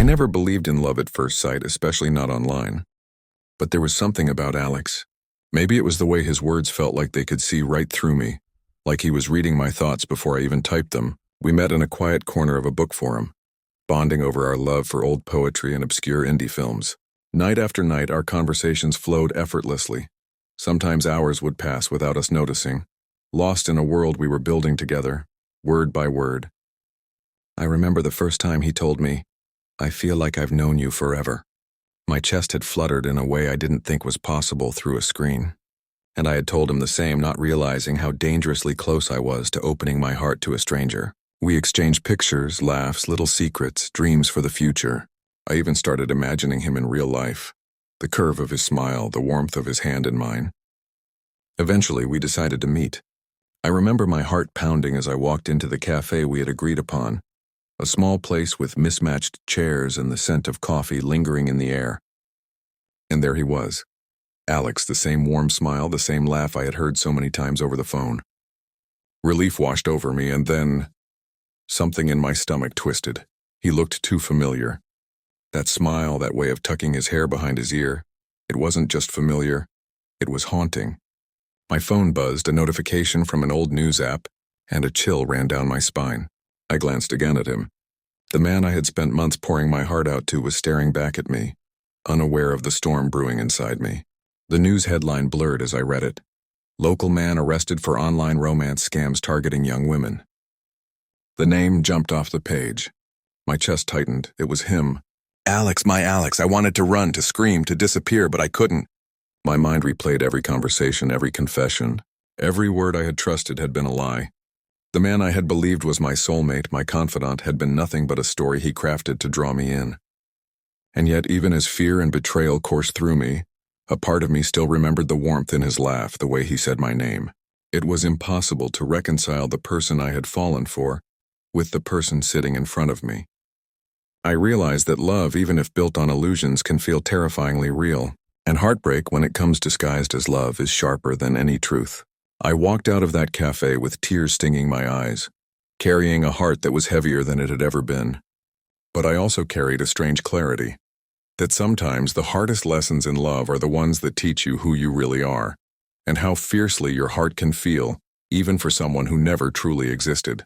never believed in love at first sight, especially not online. But there was something about Alex. Maybe it was the way his words felt like they could see right through me, like he was reading my thoughts before I even typed them. We met in a quiet corner of a book forum, bonding over our love for old poetry and obscure indie films. Night after night, our conversations flowed effortlessly. Sometimes hours would pass without us noticing, lost in a world we were building together, word by word. I remember the first time he told me, "I feel like I've known you forever." My chest had fluttered in a way I didn't think was possible through a screen. And I had told him the same, not realizing how dangerously close I was to opening my heart to a stranger. We exchanged pictures, laughs, little secrets, dreams for the future. I even started imagining him in real life. The curve of his smile, the warmth of his hand in mine. Eventually, we decided to meet. I remember my heart pounding as I walked into the cafe we had agreed upon. A small place with mismatched chairs and the scent of coffee lingering in the air. And there he was. Alex, the same warm smile, the same laugh I had heard so many times over the phone. Relief washed over me, and then something in my stomach twisted. He looked too familiar. That smile, that way of tucking his hair behind his ear, it wasn't just familiar, it was haunting. My phone buzzed, a notification from an old news app, and a chill ran down my spine. I glanced again at him. The man I had spent months pouring my heart out to was staring back at me, unaware of the storm brewing inside me. The news headline blurred as I read it. Local man arrested for online romance scams targeting young women. The name jumped off the page. My chest tightened. It was him. Alex, my Alex. I wanted to run, to scream, to disappear, but I couldn't. My mind replayed every conversation, every confession. Every word I had trusted had been a lie. The man I had believed was my soulmate, my confidant, had been nothing but a story he crafted to draw me in. And yet, even as fear and betrayal coursed through me, a part of me still remembered the warmth in his laugh, the way he said my name. It was impossible to reconcile the person I had fallen for with the person sitting in front of me. I realized that love, even if built on illusions, can feel terrifyingly real, and heartbreak, when it comes disguised as love, is sharper than any truth. I walked out of that cafe with tears stinging my eyes, carrying a heart that was heavier than it had ever been. But I also carried a strange clarity, that sometimes the hardest lessons in love are the ones that teach you who you really are, and how fiercely your heart can feel, even for someone who never truly existed.